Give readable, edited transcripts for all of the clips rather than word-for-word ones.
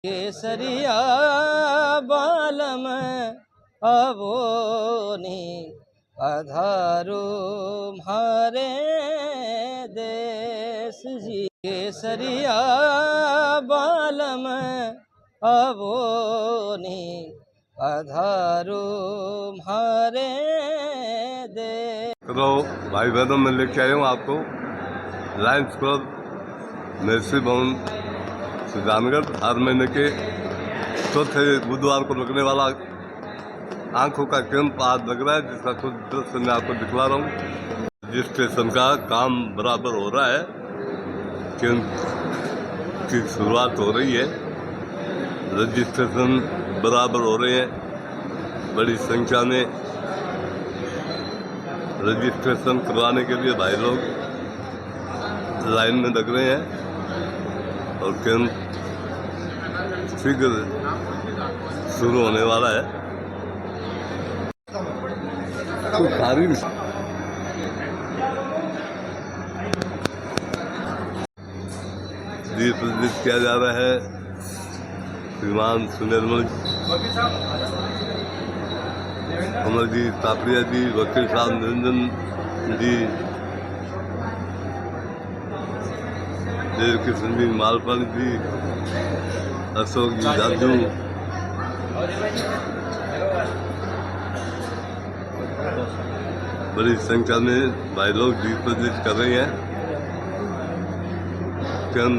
केसरिया बालम आवोनी आधारो मारे देश जी। केसरिया बालम आवोनी आधारो मारे देश। तो भाई बहनों मैं लेके आया हूँ आपको लायंस क्लब नरसिंह भवन सुजानगढ़ हर महीने के चौथे बुधवार को लगने वाला आंखों का कैंप आज लग रहा है, जिसका कुछ दृश्य मैं आपको दिखला रहा हूँ। रजिस्ट्रेशन का काम बराबर हो रहा है, कैंप की शुरुआत हो रही है, रजिस्ट्रेशन बराबर हो रहे हैं। बड़ी संख्या में रजिस्ट्रेशन करवाने के लिए भाई लोग लाइन में लग रहे हैं और कैंप शीघ्र शुरू होने वाला है। तो सारी दीप प्रज्वलित किया जा रहा है। श्रीमान सुनिर्मल अमर जी, तापड़िया जी, वकील साहब निरंजन जी, देव किशन जी, मालपाल जी, अशोक जी, दादू, बड़ी संख्या में भाई लोग दीप प्रज्वलित कर रहे हैं। कैंप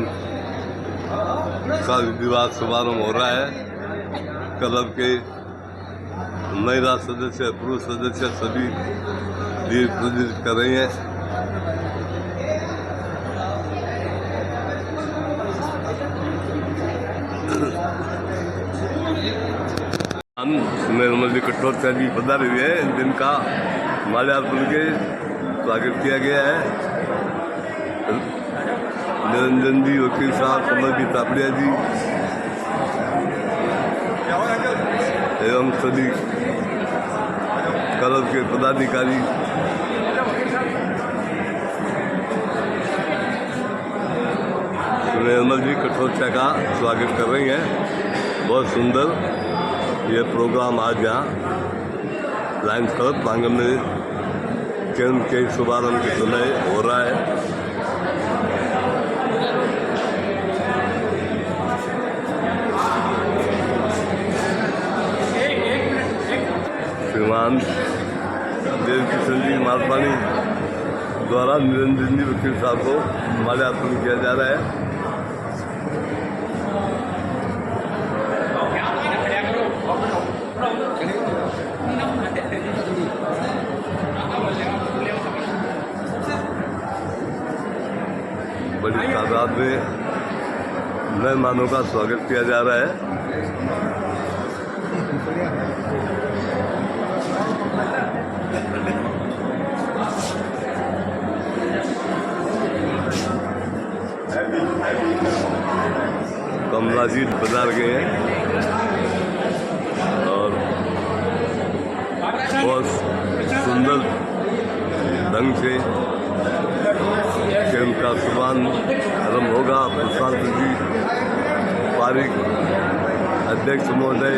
का विधिवत शुभारंभ हो रहा है। क्लब के महिला सदस्य, पुरुष सदस्य सभी दीप प्रज्वलित कर रहे हैं। निर्मल जी कटोरिया जी पधारे हुए हैं, जिनका माल्यार्पण के स्वागत किया गया है। निरंजन जी, वकील साहब, कमल जी, तापड़िया जी एवं सभी क्लब के पदाधिकारी निर्मल जी कटोरिया का स्वागत कर रही हैं। बहुत सुंदर ये प्रोग्राम आज यहाँ लायंस क्लब प्रांगण में कैंप के शुभारंभ के समय हो रहा है। श्रीमान देव किशन जी मालपानी द्वारा निरंजन जी वकील साहब को माल्यार्पण किया जा रहा है। बड़ी तादाद में मेहमानों का स्वागत किया जा रहा है। कमला जी बाजार गए हैं और बहुत सुंदर ढंग से कैंप का शुभारंभ होगा। प्रशांत जी पारिक अध्यक्ष महोदय,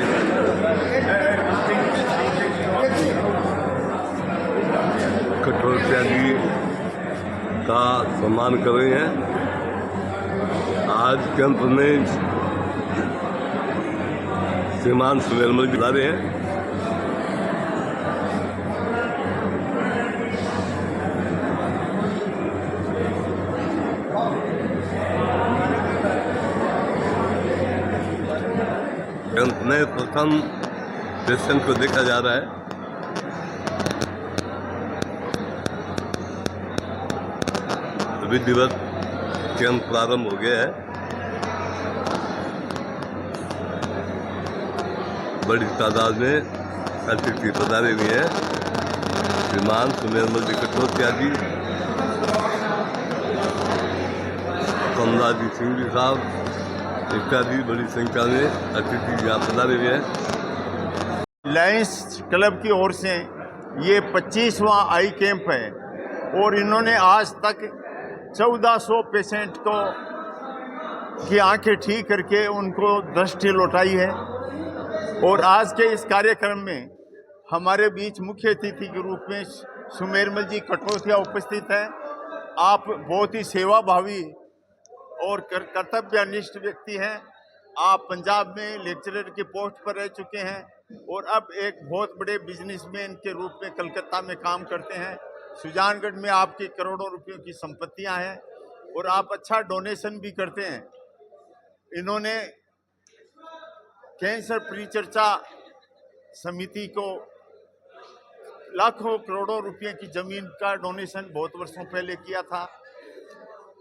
कटोरिया जी का सम्मान कर रहे हैं। आज कैंप में श्रीमान सुनिर्मल जी ला रहे हैं। कैंप में प्रथम सेशन को देखा जा रहा है। विधिवत कैंप प्रारंभ हो गया है। बड़ी तादाद में अतिथि पधारे हुए हैं। श्रीमान सुनिर्मल जी कटोरिया जी, कमला जी, सिंह जी साहब इत्यादि बड़ी संख्या में अतिथि यहाँ पधारे हुए हैं। लायंस क्लब की ओर से ये 25वां आई कैंप है और इन्होंने आज तक 1400 पेशेंट को की आंखें ठीक करके उनको दृष्टि लौटाई है। और आज के इस कार्यक्रम में हमारे बीच मुख्य अतिथि के रूप में सुमेरमल जी कटौतिया उपस्थित हैं। आप बहुत ही सेवाभावी और कर्तव्यनिष्ठ व्यक्ति हैं। आप पंजाब में लेक्चरर की पोस्ट पर रह चुके हैं और अब एक बहुत बड़े बिजनेसमैन के रूप में कलकत्ता में काम करते हैं। सुजानगढ़ में आपकी करोड़ों रुपयों की संपत्तियां हैं और आप अच्छा डोनेशन भी करते हैं। इन्होंने कैंसर परिचर्चा समिति को लाखों करोड़ों रुपए की जमीन का डोनेशन बहुत वर्षों पहले किया था।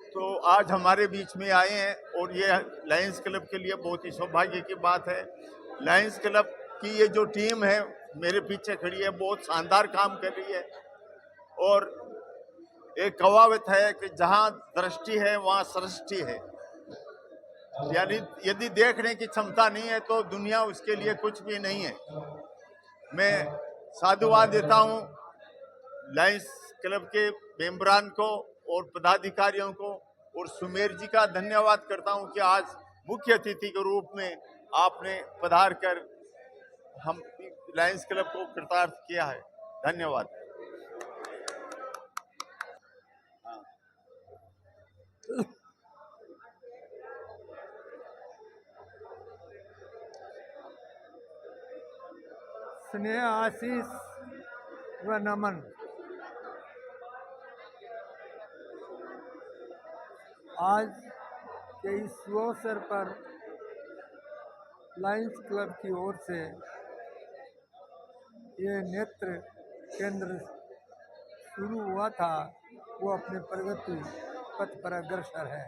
तो आज हमारे बीच में आए हैं और ये लायंस क्लब के लिए बहुत ही सौभाग्य की बात है। लायंस क्लब की ये जो टीम है मेरे पीछे खड़ी है, बहुत शानदार काम कर रही है। और एक कहावत है कि जहां दृष्टि है वहां सृष्टि है, यानी यदि देखने की क्षमता नहीं है तो दुनिया उसके लिए कुछ भी नहीं है। मैं साधुवाद देता हूं लायंस क्लब के मेंबरान को और पदाधिकारियों को, और सुमेर जी का धन्यवाद करता हूं कि आज मुख्य अतिथि के रूप में आपने पधार कर हम लायंस क्लब को कृतार्थ किया है। धन्यवाद। स्नेह, आशीष व नमन। आज के इस शुभ अवसर पर लायंस क्लब की ओर से ये नेत्र केंद्र शुरू हुआ था, वो अपने प्रगति पथ पर अग्रसर है।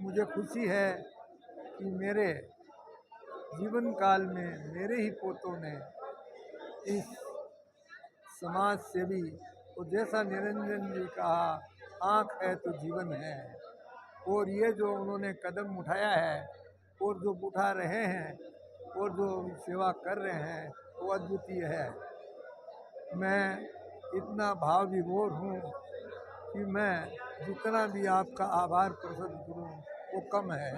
मुझे खुशी है कि मेरे जीवन काल में मेरे ही पोतों ने इस समाज सेवी और जैसा निरंजन जी कहा, आँख है तो जीवन है, और ये जो उन्होंने कदम उठाया है और जो उठा रहे हैं और जो सेवा कर रहे हैं वो अद्वितीय है। मैं इतना भाव विभोर हूँ कि मैं जितना भी आपका आभार प्रकट करूँ वो कम है।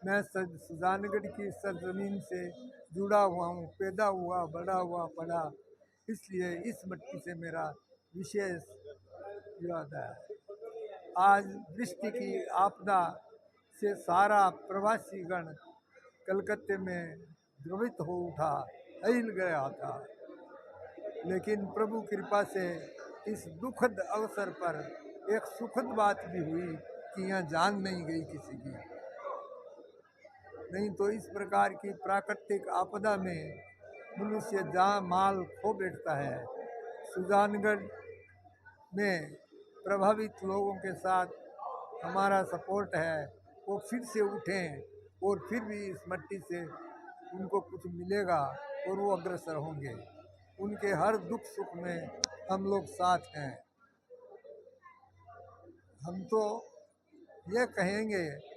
मैं सुजानगढ़ की सरजमीन से जुड़ा हुआ हूँ, पैदा हुआ, बड़ा हुआ, पढ़ा, इसलिए इस मिट्टी से मेरा विशेष याद है। आज वृष्टि की आपदा से सारा प्रवासीगण कलकत्ते में द्रवित हो उठा, हिल गया था, लेकिन प्रभु कृपा से इस दुखद अवसर पर एक सुखद बात भी हुई कि यहाँ जान नहीं गई किसी की। नहीं तो इस प्रकार की प्राकृतिक आपदा में मनुष्य जान माल खो बैठता है। सुजानगढ़ में प्रभावित लोगों के साथ हमारा सपोर्ट है, वो फिर से उठें और फिर भी इस मिट्टी से उनको कुछ मिलेगा और वो अग्रसर होंगे। उनके हर दुख सुख में हम लोग साथ हैं। हम तो ये कहेंगे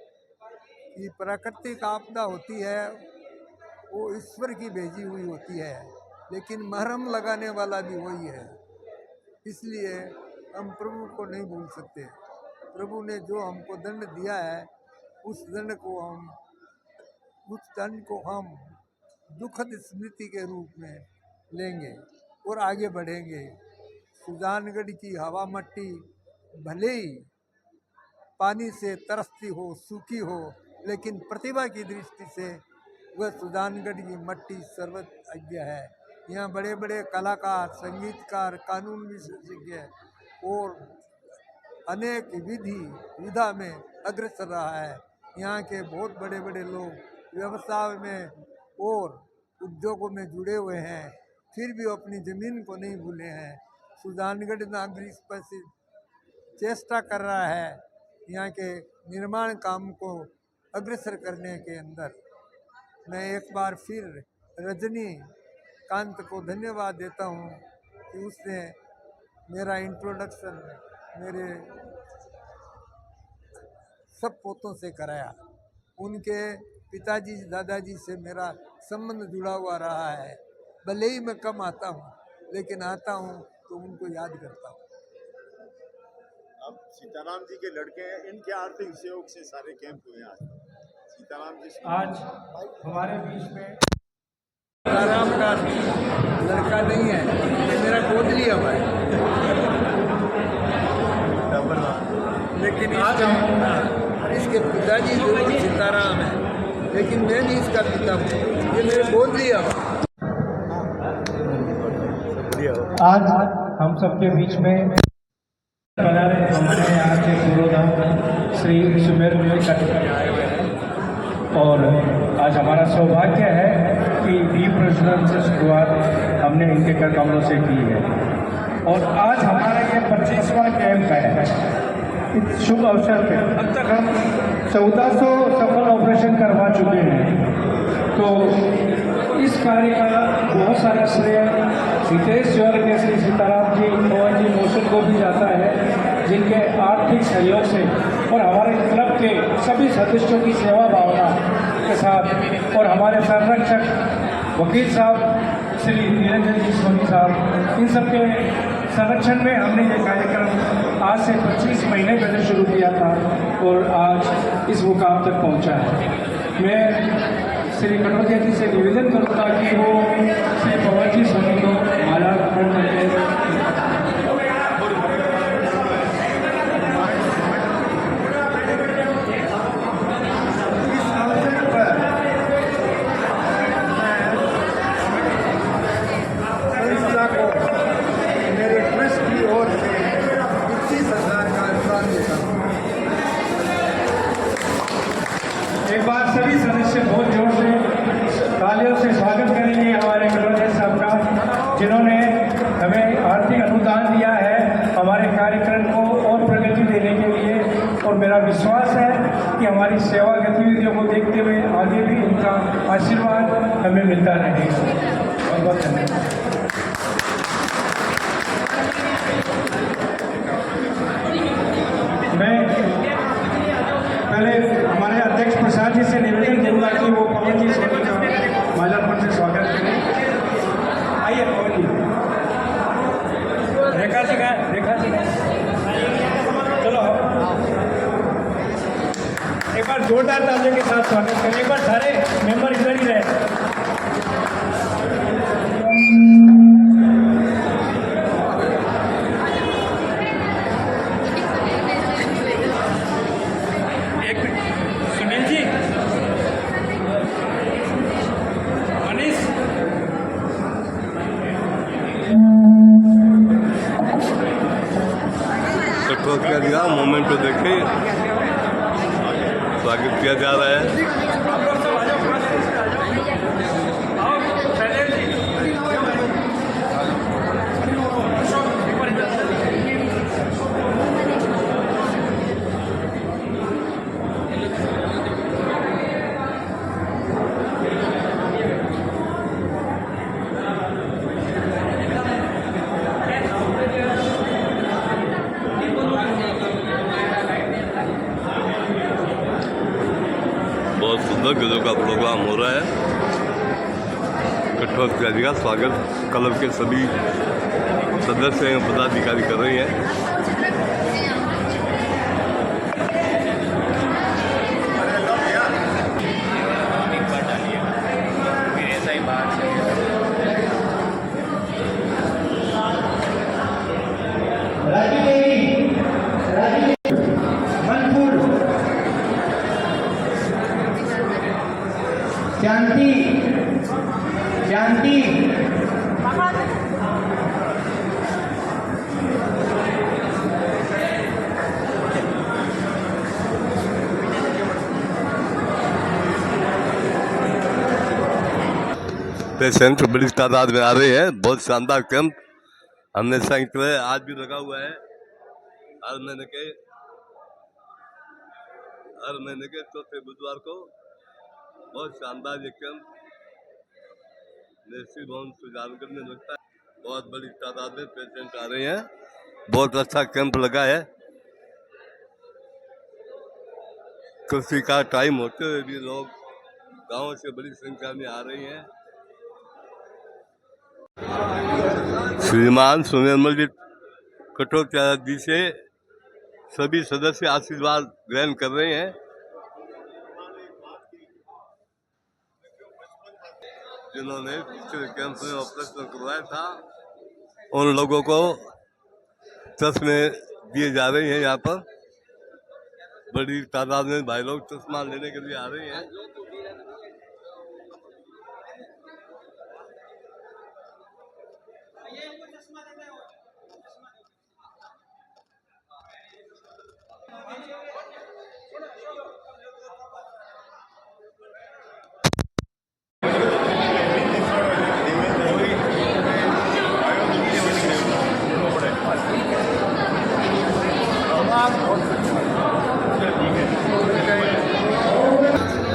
कि प्राकृतिक आपदा होती है वो ईश्वर की भेजी हुई होती है, लेकिन मरहम लगाने वाला भी वही है। इसलिए हम प्रभु को नहीं भूल सकते। प्रभु ने जो हमको दंड दिया है उस दंड को हम दुखद स्मृति के रूप में लेंगे और आगे बढ़ेंगे। सुजानगढ़ की हवा मट्टी भले ही पानी से तरसती हो, सूखी हो, लेकिन प्रतिभा की दृष्टि से वह सुजानगढ़ की मट्टी सर्वज्ञ है। यहाँ बड़े बड़े कलाकार, संगीतकार, कानून विशेषज्ञ और अनेक विधा में अग्रसर रहा है। यहाँ के बहुत बड़े बड़े लोग व्यवसाय में और उद्योगों में जुड़े हुए हैं, फिर भी अपनी ज़मीन को नहीं भूले हैं। सुजानगढ़ नागरिक इस पर से चेष्टा कर रहा है यहाँ के निर्माण काम को अग्रसर करने के अंदर। मैं एक बार फिर रजनी कांत को धन्यवाद देता हूँ कि उसने मेरा इंट्रोडक्शन मेरे सब पोतों से कराया। उनके पिताजी दादाजी से मेरा संबंध जुड़ा हुआ रहा है। भले ही मैं कम आता हूँ, लेकिन आता हूँ तो उनको याद करता हूँ। अब सीताराम जी के लड़के हैं, इनके आर्थिक सहयोग से सारे कैंप हुए आज। सीताराम जी आज हमारे बीच में सीताराम का लड़का नहीं है, ये मेरा गोदली है भाई, लेकिन इसके पिताजी जरूर सीताराम है, लेकिन मैं भी इसका पिता हूँ, ये मेरे गोदली है भाई। आज हम सबके बीच में पधारे हमारे यहाँ के पूर्वधाम श्री सुमेर कटक आए हुए हैं और आज हमारा सौभाग्य है कि दीप प्रज्वलन से शुरुआत हमने इनके कर कमलों से की है और आज हमारा ये 25वां कैंप है। इस शुभ अवसर पे अब तक हम 1400 सफल ऑपरेशन करवा चुके हैं, तो इस कार्य का बहुत सारा श्रेय हितेश ज्वाल के श्री सीताराम जी ONG मोशन को भी जाता है, जिनके आर्थिक सहयोग से और हमारे क्लब के सभी सदस्यों की सेवा भावना के साथ और हमारे संरक्षक वकील साहब श्री निरंजन जी सोनी साहब, इन सबके संरक्षण में हमने ये कार्यक्रम आज से 25 महीने पहले शुरू किया था और आज इस मुकाम तक पहुंचा है। मैं श्री कटोरिया जी से निवेदन करूँगा कि वो श्री पवन जी सोनी को माला अर्पण करके संस्था को मेरे ट्रस्ट की ओर से 21,000 का अनुदान देता हूँ। एक बार सभी सदस्य बहुत जोर से तालियों से स्वागत करेंगे हमारे कटोरिया साहब का, जिन्होंने हमें आर्थिक अनुदान दिया है हमारे कार्यक्रम को और प्रगति देने के लिए, और मेरा विश्वास है कि हमारी सेवा गतिविधियों को देखते हुए आगे भी उनका आशीर्वाद हमें मिलता रहेगा। बहुत बहुत धन्यवाद। मैं पहले हमारे अध्यक्ष प्रसाद जी से निवेदन करूँगा कि वो पवन जी सोनी का माल्यार्पण से स्वागत करें। आइए पवन जी, रेखा जी का चलो एक बार जोरदार तालियों के साथ स्वागत करें। एक बार सारे मेंबर इधर ही रहे। कठोर किया गया मोमेंट को देखे स्वागत किया जा रहा है। बहुत सुंदर गजों का प्रोग्राम हो रहा है। कठोर इत्यादि का स्वागत क्लब के सभी सदस्य एवं पदाधिकारी कर रहे हैं। शांति शांति पेशेंट बड़ी तादाद में आ रहे हैं। बहुत शानदार कैंप हमने संयुक्त आज भी लगा हुआ है। हर महीने के चौथे बुधवार को बहुत शानदार ये कैंप नरसिंह भवन सुजानगढ़ में लगता है। बहुत बड़ी तादाद में पेशेंट आ रहे हैं। बहुत अच्छा कैंप लगा है। कृषि का टाइम होते हुए भी लोग गांव से बड़ी संख्या में आ रहे हैं। श्रीमान सुनिर्मल जी कठोर जी से सभी सदस्य आशीर्वाद ग्रहण कर रहे हैं। जिन्होंने पिछले कैंप में ऑपरेशन करवाया था उन लोगों को चश्मे दिए जा रहे हैं। यहाँ पर बड़ी तादाद में भाई लोग चश्मा लेने के लिए आ रहे हैं।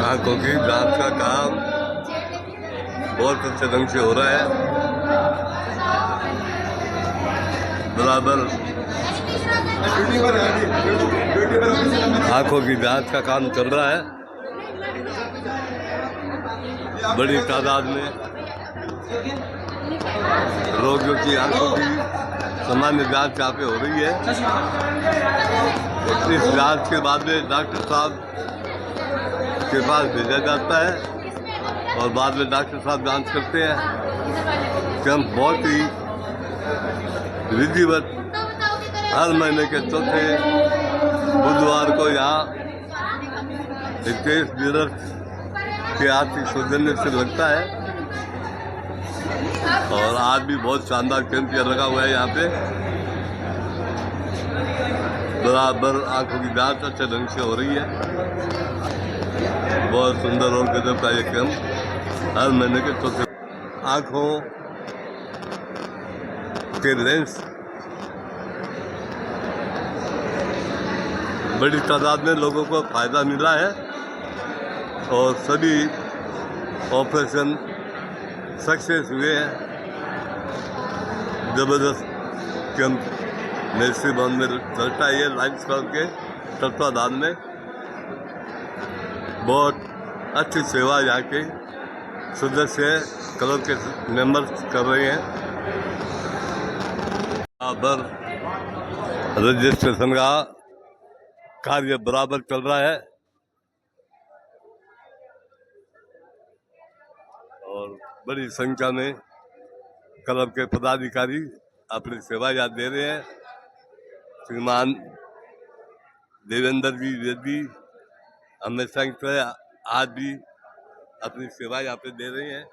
आंखों की जांच का काम बहुत अच्छे ढंग से हो रहा है। बराबर आंखों की जांच का काम चल रहा है। बड़ी तादाद में रोगियों की आंखों की सामान्य जांच यहाँ पे हो रही है। इस जांच के बाद में डॉक्टर साहब के पास भेजा जाता है और बाद में डॉक्टर साहब जांच करते हैं। कैंप बहुत ही विधिवत हर महीने के चौथे बुधवार को यहाँ 21 दिवस के आर्थिक सौजन्य से लगता है और आज भी बहुत शानदार कैंप लगा हुआ है। यहाँ पे बराबर आंखों की जांच अच्छे ढंग से हो रही है। बहुत सुंदर और गजब का ये कैंप हर महीने के चौथे। आंखों के लेंस बड़ी तादाद में लोगों को फायदा मिला है और सभी ऑपरेशन सक्सेस हुए हैं। जबरदस्त कैंप मेसी भवन में चलता है। ये लाइन्स क्लब के तत्वाधान में बहुत अच्छी सेवा यहाँ के सदस्य क्लब के मेंबर्स कर रहे हैं। यहाँ पर रजिस्ट्रेशन का कार्य बराबर चल रहा है और बड़ी संख्या में क्लब के पदाधिकारी अपनी सेवा यहाँ दे रहे हैं। श्रीमान देवेंद्र जी रेड्डी हमेशा की तरह आज भी अपनी सेवा यहाँ पे दे रहे हैं।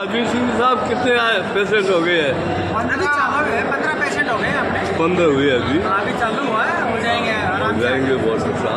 अभी सिंह साहब कितने पेशेंट हो गए हैं? 15 पेशेंट हो गए अपने। 15 हुए अभी अभी चालू हुआ है, हो जाएंगे आराम से। जाएंगे बहुत अच्छा।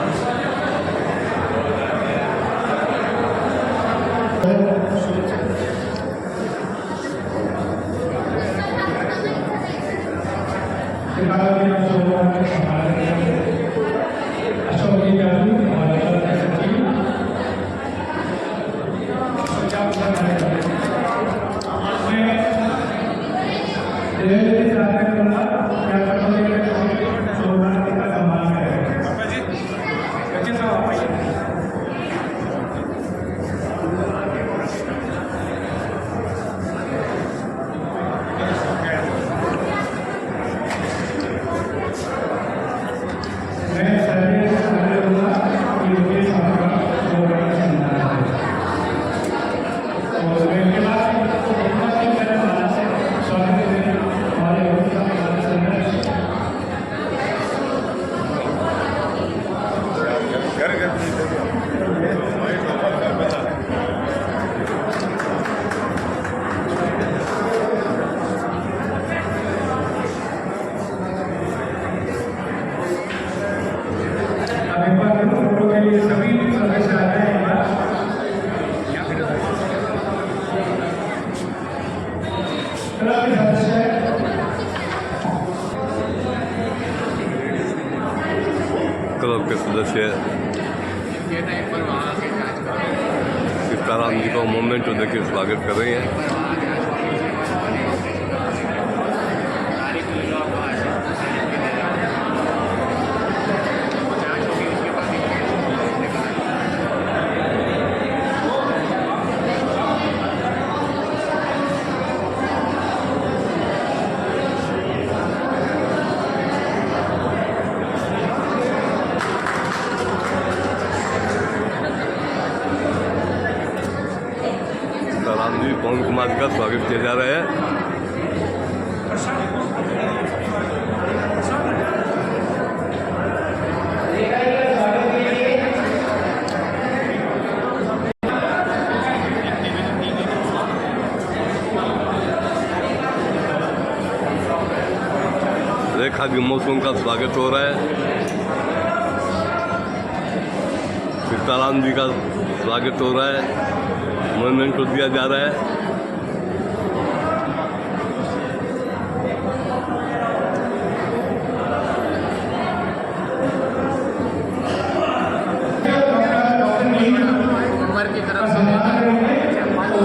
क्लब के सदस्य सीताराम जी को मोमेंट देकर स्वागत कर रहे हैं। कुमार जी का स्वागत किया जा रहा है। रेखा जी मौसम का स्वागत हो रहा है। सीताराम जी का स्वागत हो रहा है। मोमेंट को दिया जा रहा है। उम्र की तरफ से वो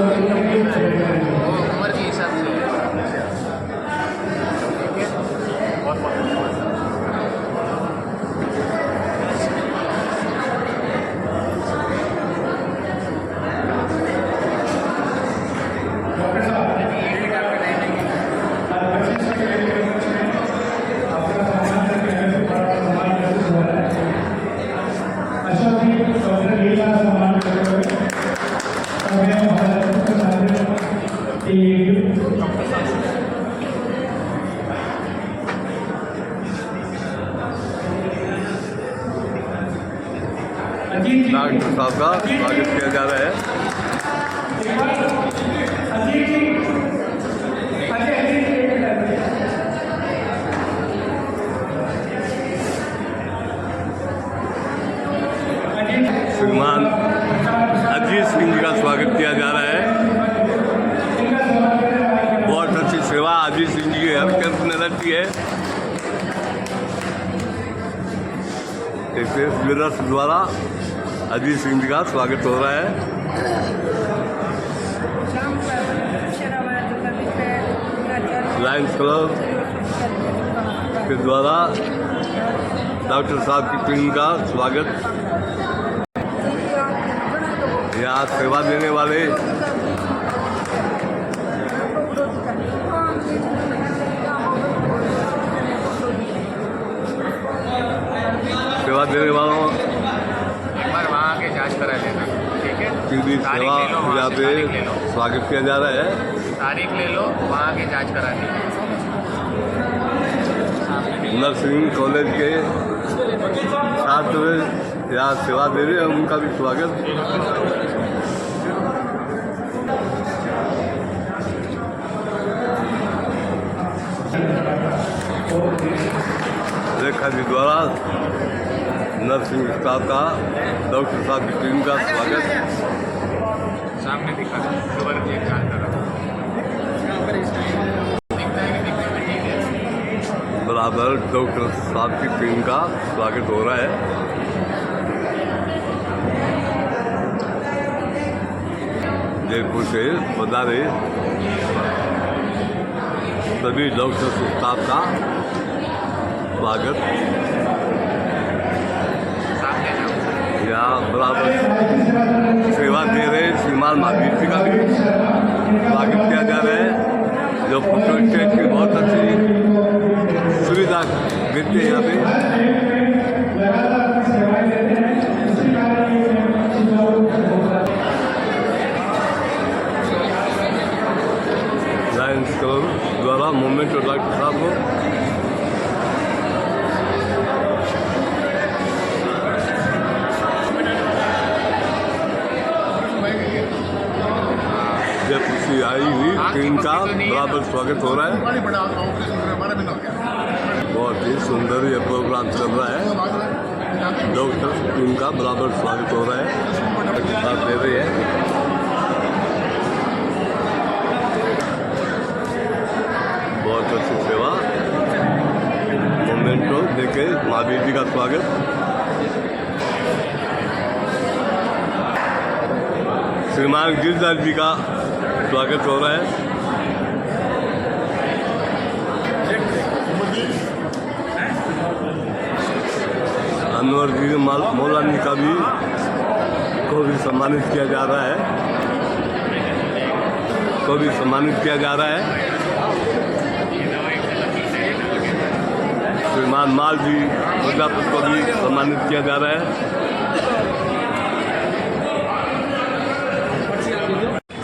उम्र के हिसाब से डॉक्टर साहब का स्वागत किया जा रहा है। श्रीमान अजीत सिंह जी का स्वागत किया जा रहा है। बहुत अच्छी सेवा अजीत सिंह जी की हर कैंप में रहती है। एक द्वारा अजीत सिंह जी का स्वागत हो रहा है। लायंस क्लब के द्वारा डॉक्टर साहब की टीम का स्वागत। यहाँ सेवा देने वाले वालों एक बार वहाँ आके जांच करा लेना, ठीक है? की भी तारीख सेवा ले लो, वहाँ यहाँ से पे तारीख ले लो। स्वागत किया जा रहा है। तारीख ले लो, वहाँ आके जांच करा लेना। नर्सिंग कॉलेज के छात्र यहाँ सेवा दे रहे हैं, उनका भी स्वागत। रेखा जी द्वारा नर्सिंग स्टाफ का डॉक्टर साहब की टीम का स्वागत। सामने दिखा दो, शुगर एक जांच करा। दिखता है कि दिखने में ठीक है। बराबर डॉक्टर साहब की टीम का स्वागत हो रहा है। जयपुर से पधारे सभी डॉक्टर स्टाफ का स्वागत। यहाँ बराबर सेवा दे रहे श्रीमान महावीर जी का भी स्वागत किया जा रहा है, जो फोटो स्टेट की बहुत अच्छी सुविधा देते हैं यहाँ पे। लायंस क्लब द्वारा मूवमेंट और डॉक्टर साहब को जयपुर से आई हुई टीम का बराबर स्वागत हो रहा है। बहुत ही सुंदर ये प्रोग्राम चल रहा है। डॉक्टर टीम का बराबर स्वागत हो रहा है। साथ दे रही है। बहुत अच्छी सेवा मोमेंटो देके महावीर जी का स्वागत। श्रीमान गिरधर जी का स्वागत हो रहा है। अनवर जी मौलानी का भी को भी सम्मानित किया जा रहा है। श्रीमान माल जी प्रजापति को भी सम्मानित किया जा रहा है।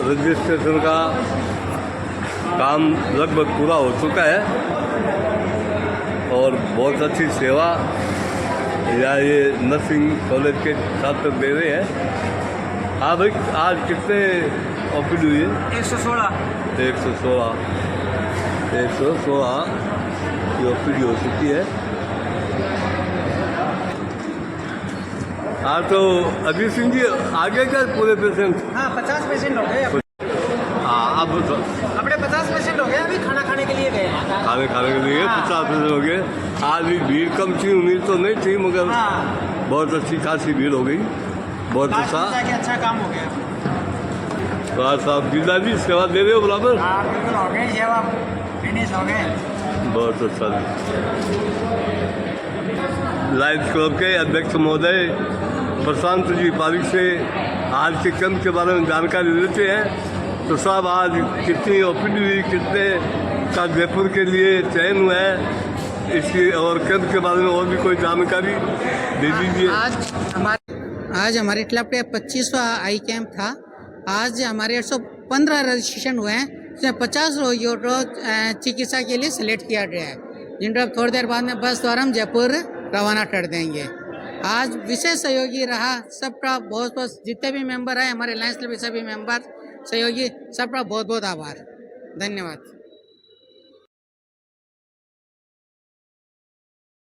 रजिस्ट्रेशन का काम लगभग पूरा हो चुका है और बहुत अच्छी सेवा या ये नर्सिंग कॉलेज के छात्र दे रहे हैं। हाँ भाई, आज कितने ओपीडी हुई है? 116 की ओपीडी हो चुकी है। हाँ तो अजीत सिंह जी, आगे क्या पूरे पेशेंट? हाँ 50 पेशेंट हो गए हाँ, अब अपने 50 पेशेंट हो गए, अभी खाना खाने के लिए गए हैं। खाने के लिए 50 पेशेंट हो गए। आज भी भीड़ कम थी, उम्मीद तो नहीं थी, मगर बहुत अच्छी खासी भीड़ हो गई। बहुत अच्छा अच्छा काम हो गया। तो आज साहब गिरधा जी सेवा दे रहे हो बराबर? हाँ बिल्कुल हो गई सेवा, फिनिश हो गए। बहुत अच्छा जी। लायंस क्लब के अध्यक्ष महोदय प्रशांत जी पारिक से आज के कैंप के बारे में जानकारी देते हैं। तो साहब, आज कितनी ओपीडी हुई, कितने का जयपुर के लिए चयन हुआ है, इसकी और कैंप के बारे में और भी कोई जानकारी दे दीजिए। आज हमारे क्लब के 25वां आई कैंप था। आज हमारे 815 रजिस्ट्रेशन हुए हैं, जिसमें 50 रोगियों को चिकित्सा के लिए सेलेक्ट किया गया है, जिनको अब थोड़ी देर बाद में बस द्वारा हम जयपुर रवाना कर देंगे। आज विशेष सहयोगी रहा सबका बहुत बहुत, जितने भी मेंबर हैं हमारे लायंस क्लब के सभी मेंबर सहयोगी, सबका बहुत बहुत आभार, धन्यवाद।